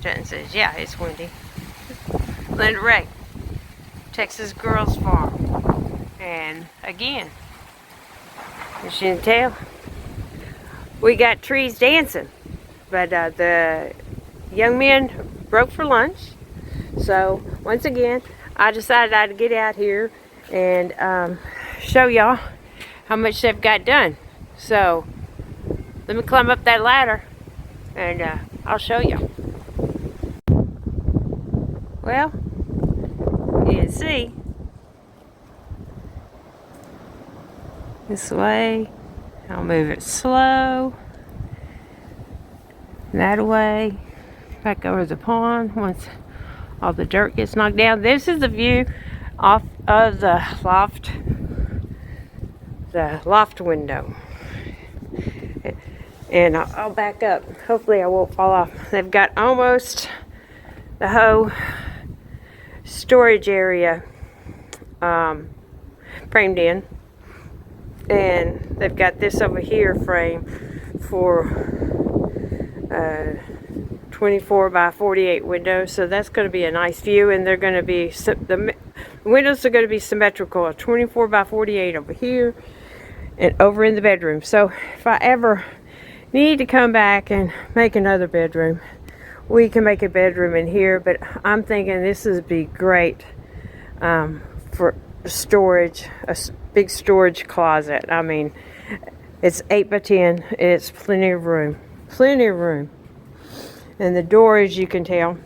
Snapchat and says, yeah, it's windy. Linda Ray, Texas Girls Farm. And again, as you can tell, we got trees dancing. But the young men broke for lunch. So once again, I decided I'd get out here and show y'all how much they've got done. So let me climb up that ladder and I'll show y'all. Well, you can see this way. I'll move it slow. That way. Back over the pond once all the dirt gets knocked down. This is the view off of the loft window. And I'll back up. Hopefully I won't fall off. They've got almost the whole storage area framed in. And they've got this over here framed for 24 by 48 windows. So that's going to be a nice view. And they're going to be, the windows are going to be symmetrical. 24 by 48 over here and over in the bedroom. So if I ever need to come back and make another bedroom, we can make a bedroom in here. But I'm thinking this would be great for storage, a big storage closet. I mean, it's 8 by 10. It's plenty of room. Plenty of room. And the door, as you can tell,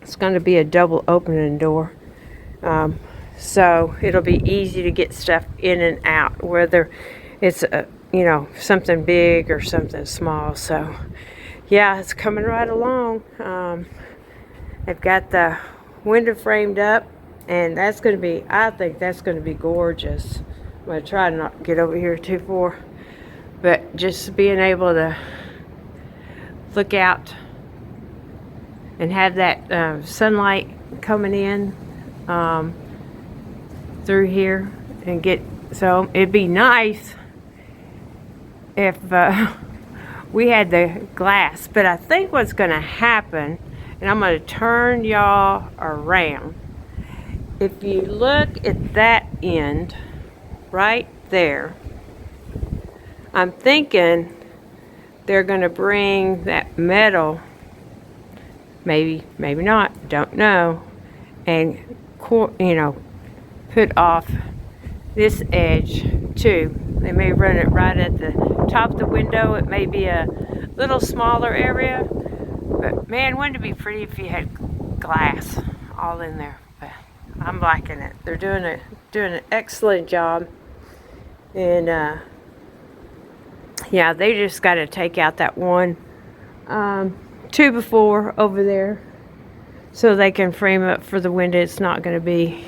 it's going to be a double opening door. So it'll be easy to get stuff in and out, whether it's something big or something small. So yeah, it's coming right along. They've got the window framed up, and that's going to be, I think that's going to be gorgeous. I'm going to try to not get over here too far, but just being able to look out and have that sunlight coming in through here and get, so it'd be nice if we had the glass. But I think what's going to happen, and I'm going to turn y'all around, if you look at that end right there, I'm thinking they're going to bring that metal, maybe not, don't know, and put off this edge too. They may run it right at the top of the window. It may be a little smaller area, but man, wouldn't it be pretty if you had glass all in there? But I'm liking it. They're doing an excellent job. And yeah, they just got to take out that one 2x4 over there so they can frame up for the window. It's not going to be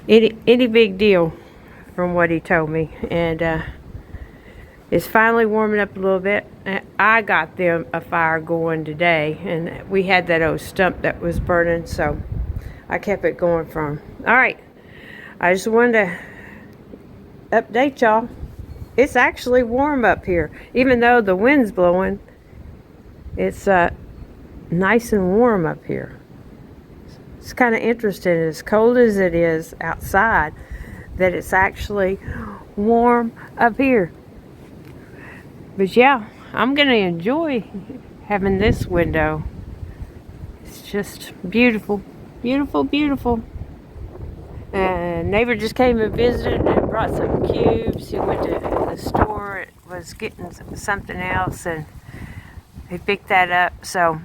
any big deal from what he told me. And it's finally warming up a little bit. I got them a fire going today, and we had that old stump that was burning, so I kept it going from. All right, I just wanted to update y'all. It's actually warm up here, even though the wind's blowing. It's nice and warm up here. It's kind of interesting, as cold as it is outside, that it's actually warm up here. But yeah, I'm gonna enjoy having this window. It's just beautiful, beautiful, beautiful. And neighbor just came and visited and brought some cubes. He went to the store, it was getting something else, and he picked that up. So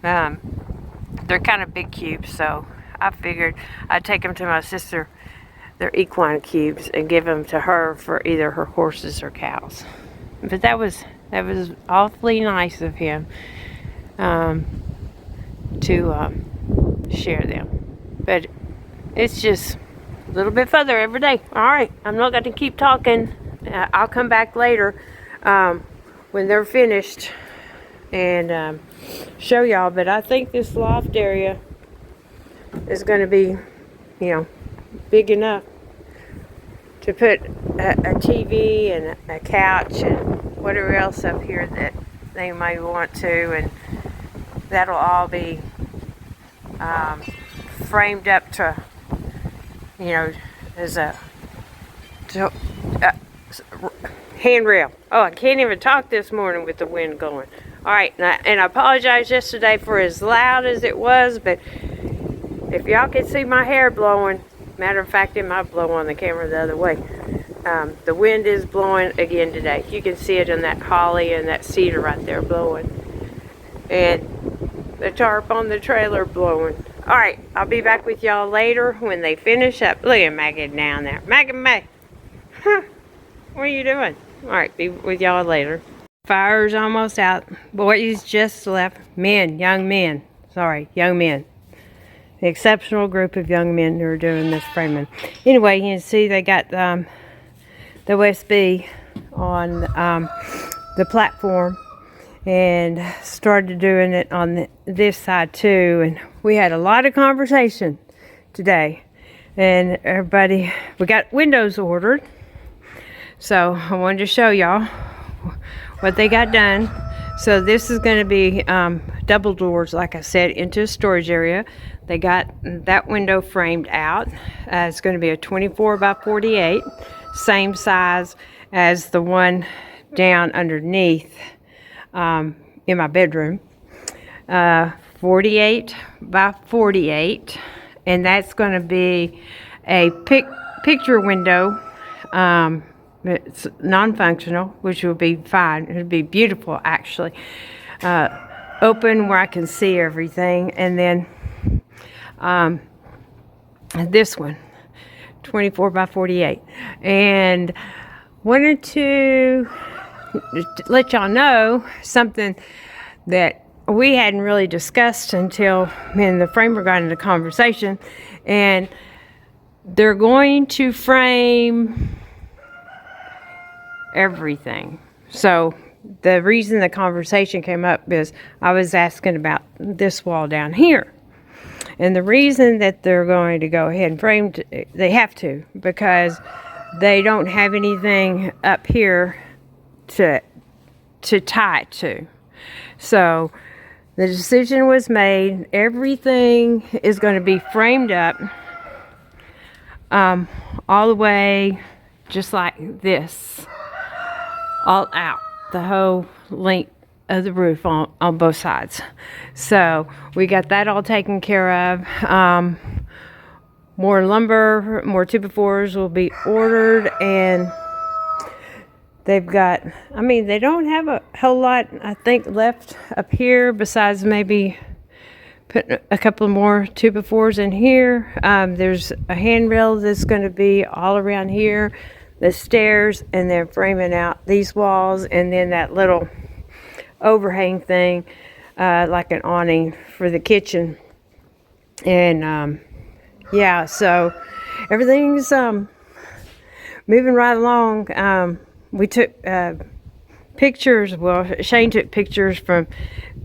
they're kind of big cubes, so I figured I'd take them to my sister. They're equine cubes, and give them to her for either her horses or cows. But that was awfully nice of him to share them. But it's just a little bit further every day. All right, I'm not going to keep talking. I'll come back later when they're finished and show y'all. But I think this loft area is going to be, big enough to put a TV and a couch and whatever else up here that they might want to. And that'll all be framed up to, you know, as a handrail. Oh, I can't even talk this morning with the wind going. All right, and I apologize yesterday for as loud as it was, but if y'all can see my hair blowing, matter of fact, it might blow on the camera the other way. The wind is blowing again today. You can see it in that holly and that cedar right there blowing. And the tarp on the trailer blowing. All right, I'll be back with y'all later when they finish up. Look at Maggie down there. Maggie. Huh, what are you doing? All right, be with y'all later. Fire's almost out. Boys just left. Young men. The exceptional group of young men who are doing this framing. Anyway, you can see they got the USB on the platform and started doing it on this side too. And we had a lot of conversation today. And everybody, we got windows ordered. So I wanted to show y'all what they got done. So this is going to be double doors, like I said, into a storage area. They got that window framed out. It's going to be a 24 by 48, same size as the one down underneath in my bedroom. 48 by 48, and that's going to be a picture window. It's non-functional, which will be fine. It'll be beautiful, actually. Open where I can see everything. And then this one, 24 by 48. And wanted to let y'all know something that we hadn't really discussed until me and the framer got into conversation. And they're going to frame everything. So the reason the conversation came up is I was asking about this wall down here. And the reason that they're going to go ahead and frame, they have to, because they don't have anything up here to tie it to. So the decision was made. Everything is going to be framed up all the way just like this. All out, the whole length of the roof on both sides. So we got that all taken care of. More lumber, more 2x4s will be ordered, and they've got, I mean, they don't have a whole lot, I think, left up here besides maybe putting a couple more 2x4s in here. There's a handrail that's going to be all around here, the stairs, and then framing out these walls, and then that little overhang thing, like an awning for the kitchen. And yeah, so everything's moving right along. We took pictures, well, Shane took pictures from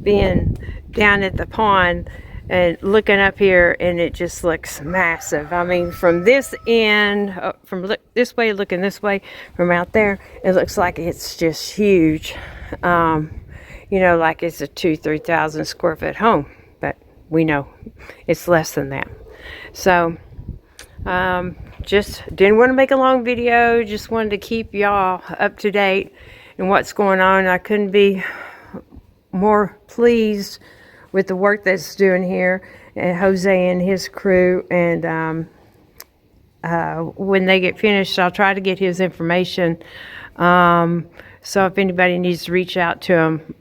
being down at the pond and looking up here, and it just looks massive. I mean, from this end, from this way, looking this way, from out there, it looks like it's just huge. You know, like it's a 2,000-3,000 square foot home, but we know it's less than that. So, just didn't want to make a long video, just wanted to keep y'all up to date and what's going on. I couldn't be more pleased with the work that's doing here, and Jose and his crew. And when they get finished, I'll try to get his information. So if anybody needs to reach out to him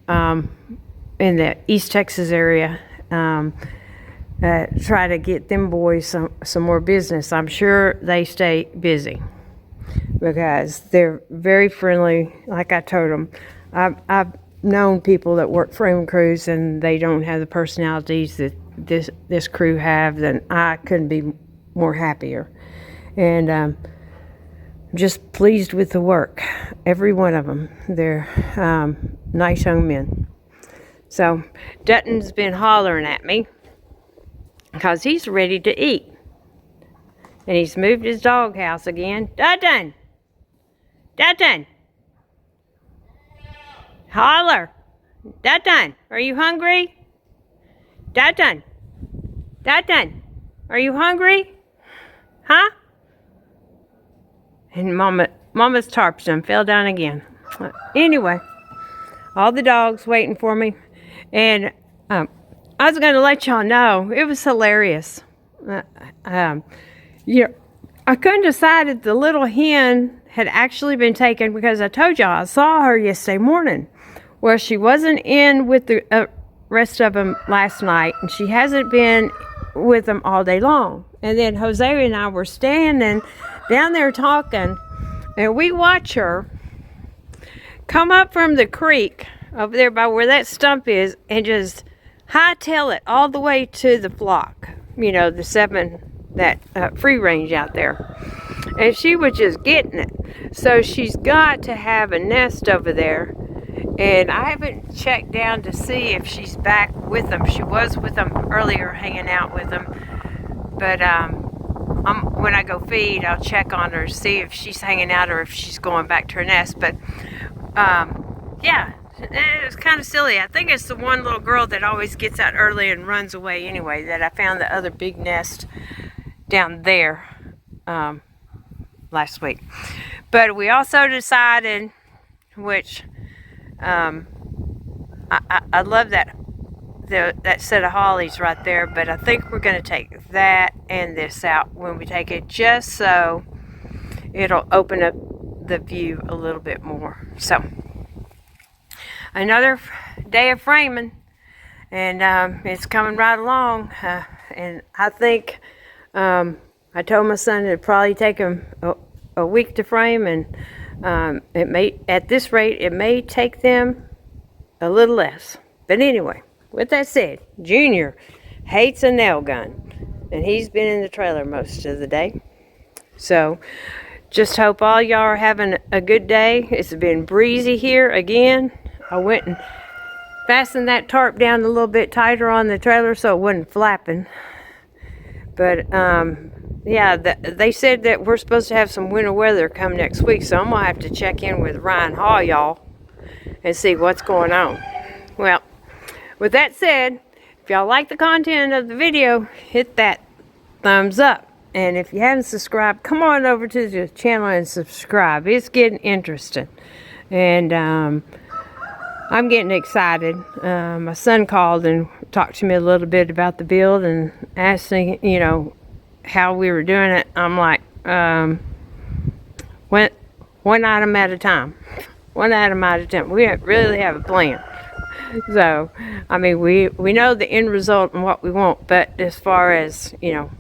in the East Texas area, try to get them boys some more business. I'm sure they stay busy because they're very friendly. Like I told them, I've known people that work frame crews, and they don't have the personalities that this crew have. Then I couldn't be more happier, and just pleased with the work. Every one of them, they're nice young men. So Dutton's been hollering at me because he's ready to eat, and he's moved his doghouse again. Dutton, holler. Dutton, are you hungry? Dutton. Dutton. Are you hungry? Huh? And Mama's tarps done fell down again. Anyway, all the dogs waiting for me. And I was going to let y'all know, it was hilarious. Yeah, I couldn't decide if the little hen had actually been taken, because I told y'all I saw her yesterday morning. Well, she wasn't in with the rest of them last night, and she hasn't been with them all day long. And then Jose and I were standing down there talking, and we watch her come up from the creek over there by where that stump is and just hightail it all the way to the flock. You know, the 7 that free range out there. And she was just getting it. So she's got to have a nest over there. And I haven't checked down to see if she's back with them. She was with them earlier, hanging out with them. But when I go feed, I'll check on her to see if she's hanging out or if she's going back to her nest. But yeah, it was kind of silly. I think it's the one little girl that always gets out early and runs away anyway, that I found the other big nest down there last week. But we also decided, which I love that set of hollies right there, but I think we're going to take that and this out when we take it, just so it'll open up the view a little bit more. So another day of framing, and it's coming right along, and I think I told my son it'd probably take him a week to frame, and it may, at this rate, it may take them a little less. But anyway, with that said, Junior hates a nail gun, and he's been in the trailer most of the day. So just hope all y'all are having a good day. It's been breezy here again. I went and fastened that tarp down a little bit tighter on the trailer so it wasn't flapping. But yeah, they said that we're supposed to have some winter weather come next week, so I'm going to have to check in with Ryan Hall, y'all, and see what's going on. Well, with that said, if y'all like the content of the video, hit that thumbs up. And if you haven't subscribed, come on over to the channel and subscribe. It's getting interesting. And I'm getting excited. My son called and talked to me a little bit about the build and asked me, you know, how we were doing it. I'm like, one item at a time. One item at a time. We don't really have a plan. So, I mean, we know the end result and what we want, but as far as, you know,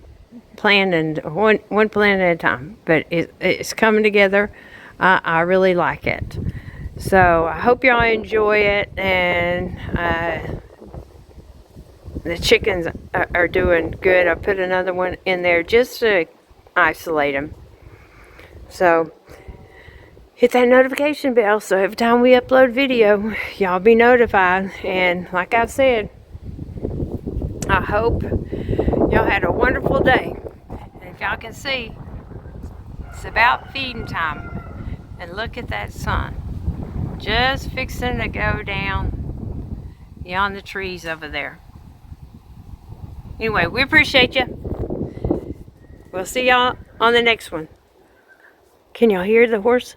planning one plan at a time. But it's coming together. I really like it. So I hope y'all enjoy it, and the chickens are doing good. I put another one in there just to isolate them. So hit that notification bell so every time we upload video, y'all be notified. And like I said, I hope y'all had a wonderful day. And if y'all can see, it's about feeding time. And look at that sun. Just fixing to go down beyond the trees over there. Anyway, we appreciate you. We'll see y'all on the next one. Can y'all hear the horse?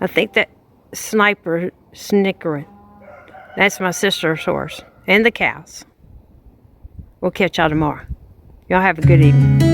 I think that sniper snickering. That's my sister's horse. And the cows. We'll catch y'all tomorrow. Y'all have a good evening.